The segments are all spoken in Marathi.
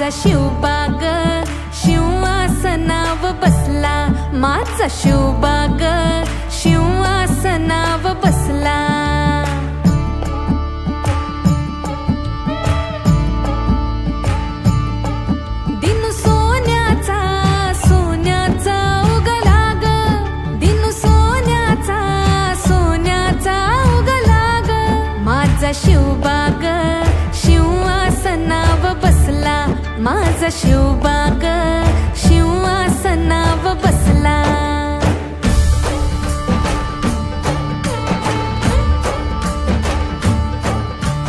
माझा शिवबाग शिवासनाव बसला, माझा शिवबाग शिवासनाव बसला. दिनू सोन्याचा सोन्याचा उगला ग, दिनू सोन्याचा सोन्याचा उगला ग. माझा शिवबाग शिवासनाव बसला, माझा शिवबाग शिवासनाव बसला.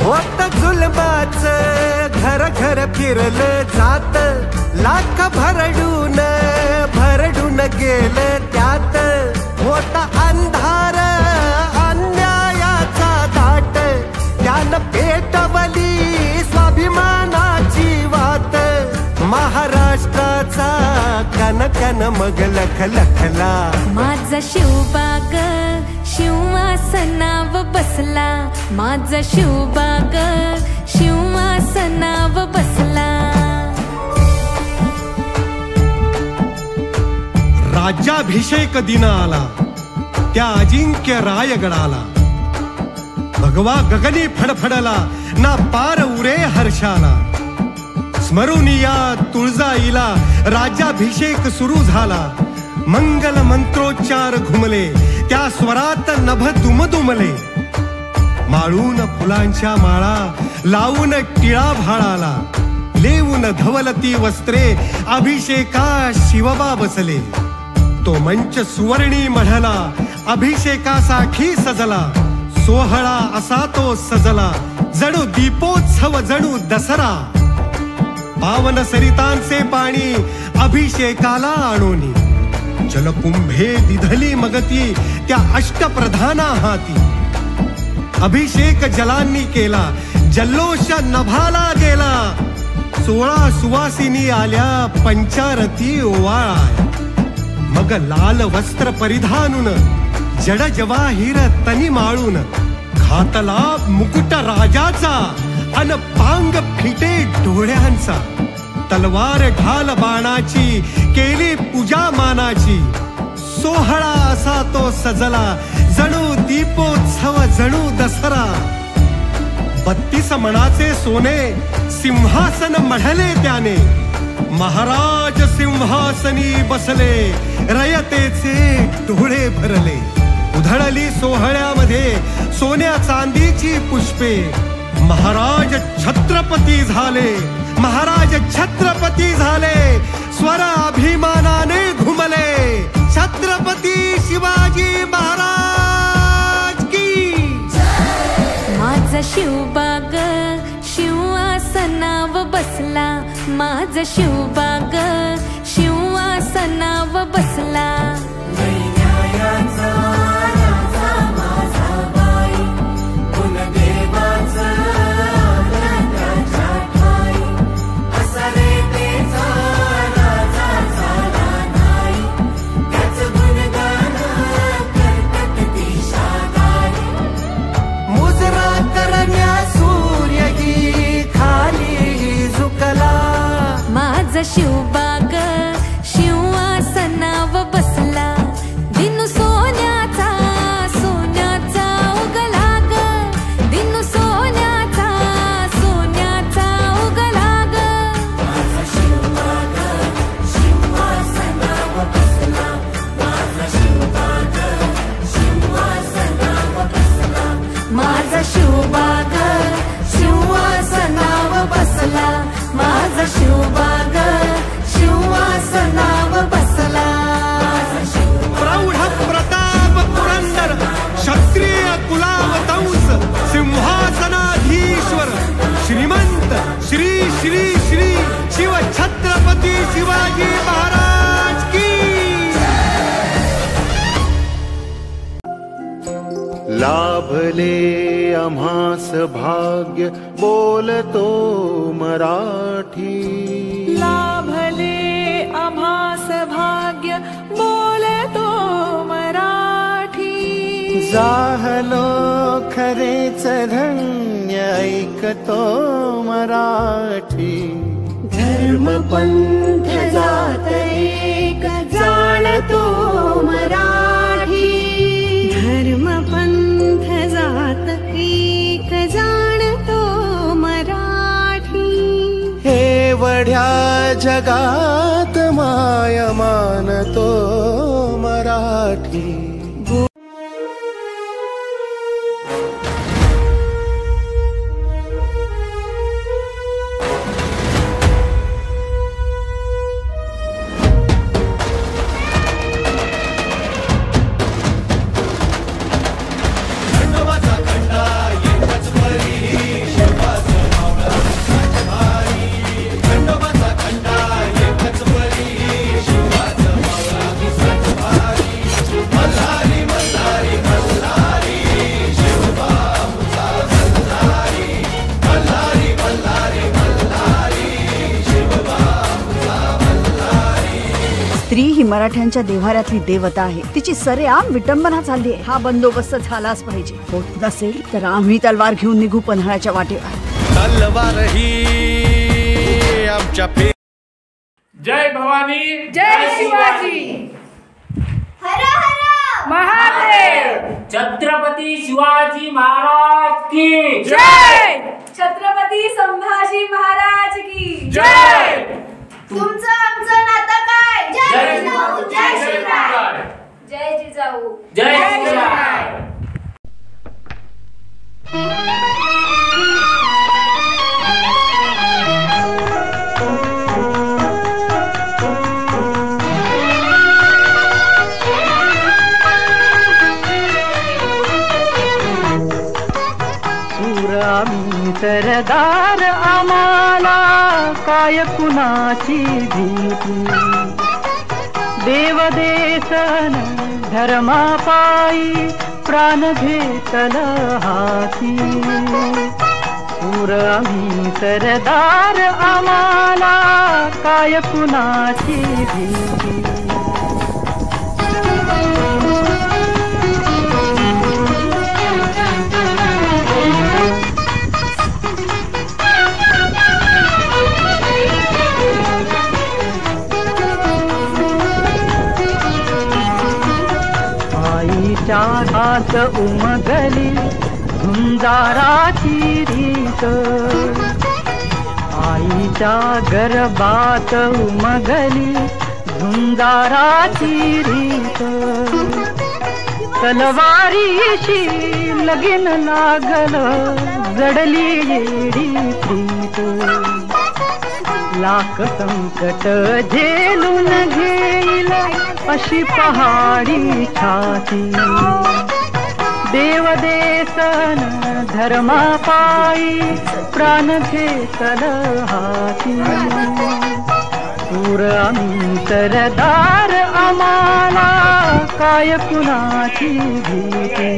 होत जुलमाच घर घर फिरलं जात, लाख भरडून भरडून गेलं त्यात. होता अंधार अन्यायाचा दाट, त्यानं पेटवली स्वाभिमानाची वात. महाराष्ट्राचा कन कन मग लख लखला, माझा शिवबाग शिवासनाव बसला, माझा शिवबाग शिवासनाव बसला. राज्याभिषेक दिन आला त्या अजिंक्य रायगडाला, भगवा गगनी फडफडला ना पार उरे हर्षाला. स्मरुनिया तुळजाईला राज्याभिषेक सुरू झाला, मंगल मंत्रोच्चार घुमले त्या स्वरात नभ दुमदुमले. माळून फुलांच्या माळा लावून टिळा भाळाला, लेवून धवलती वस्त्रे अभिषेका शिवबा बसले. तो मंच सुवर्णी मढला अभिषेकासाठी सजला, सोहळा असा तो सजला जणू दीपोत्सव जणू दसरा. पावन सरितांचे पाणी अभिषेकाला आणोनी, जलकुंभे दिधली मगती त्या अष्टप्रधाना हाती. अभिषेक जलांनी केला जल्लोष नभाला गेला, 16 सुवासिनी आल्या पंचारती ओवाळाय. मग लाल वस्त्र परिधानून जड जवाहीर तनी माळून, घातला मुकुट राजाचा अन पांग फिटे डोळ्यांचा. तलवार ढाल बाणाची केली पूजा मानाची, सोहळा असा तो सजला जणू दीपोत्सव जणू दसरा. 32 मणाचे सोने सिंहासन मढले त्याने, महाराज सिंहासनी बसले रयतेचे डोळे भरले. उधळली सोहळ्यामध्ये सोन्या चांदीची पुष्पे, महाराज छत्रपती झाले, महाराज छत्रपती झाले. स्वर अभिमानाने घुमले, छत्रपती शिवाजी महाराज की. माझा शिवबाग शिवासनाव बसला, माझा शिवबाग शिवासनाव बसला. माझा शिवबाग शिवासनाव बसला, दिनू सोन्याचा सोन्याचा उगला ग, दिनू सोन्याचा सोन्याचा उगला ग. माझा शिवबाग शिवासनाव बसला, माझा शिवबाग शिवासनाव बसला, माझा शिवबाग शिवासनाव बसला, माझा शिवबाग शिवासनाव बसला. प्रौढ प्रताप पुरंदर क्षत्रिय कुलावतंस सिंहासनाधीश्वर श्रीमंत श्री श्री श्री शिव छत्रपती शिवाजी महाराज की. लाभले आम्हास भाग्य बोलतो मराठी, लाभले आम्हास भाग्य बोलतो मराठी. जाहलो खरेच धन्य ऐकतो मराठी. धर्म पंथ जात एक जाणतो मराठी धर्म पंथ जात एक जाणतो मराठी एवढ्या जगात माय मानतो मराठी स्त्री ही मराठ्यांच्या देव्हाऱ्यातली देवता आहे. तिची सरेआम विटंबना चालली आहे. हा बंदोबस्त झालाच पाहिजे. होत नसेल तर आम्ही तलवार घेऊन निघू पन्हाळ्याच्या वाटेवर. तलवार ही आमच्या जय भवानी, जय शिवाजी, हर हर महादेव, छत्रपती शिवाजी महाराज की जय, छत्रपती संभाजी महाराज की जय. तुमचं आमचं नातं काय? जय जिजाऊ, जय शिवराय. जय जिजाऊ, जय शिवराय. आम्ही सरदार आम्हाला काय कुणाची भीती देवदेशन धर्मापायी प्राण घेतल हाती आम्ही सरदार आम्हाला काय कुणाची भीती हात उमगली झुंजाराची रीत आईच्या गर्भात उमगली झुंजाराची रीत तलवारीशी लगीन लागल जडली येडी प्रीत लाख संकट झेलून घेईल अशी पहाडी छाती देवदेशन धर्मापायी प्राण घेतल हाती सूर आम्ही सरदार आम्हाला काय कुणाची भीती